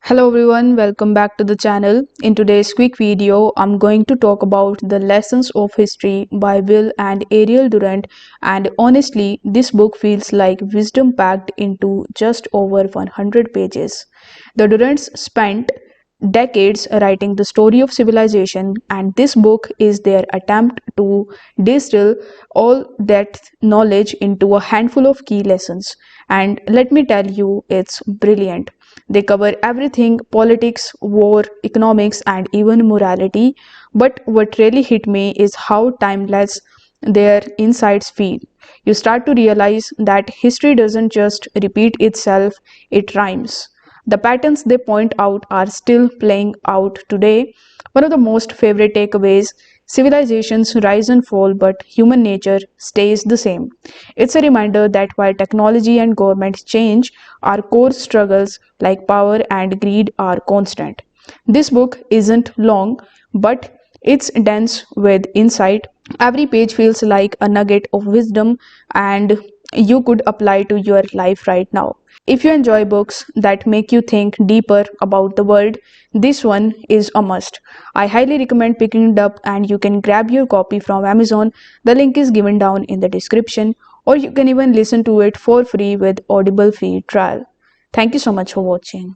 Hello everyone, welcome back to the channel. In today's quick video, I'm going to talk about the Lessons of History by Will and Ariel Durant, and honestly, this book feels like wisdom packed into just over 100 pages. The Durants spent decades writing the story of civilization, and this book is their attempt to distill all that knowledge into a handful of key lessons. And let me tell you, it's brilliant. They cover everything: politics, war, economics, and even morality. But what really hit me is how timeless their insights feel. You start to realize that history doesn't just repeat itself, it rhymes. The patterns they point out are still playing out today. One of the most favorite takeaways: civilizations rise and fall, but human nature stays the same. It's a reminder that while technology and governments change, our core struggles like power and greed are constant. This book isn't long, but it's dense with insight. Every page feels like a nugget of wisdom, and you could apply to your life right now. If you enjoy books that make you think deeper about the world, this one is a must. I highly recommend picking it up, and you can grab your copy from Amazon. The link is given down in the description, or you can even listen to it for free with Audible free trial. Thank you so much for watching.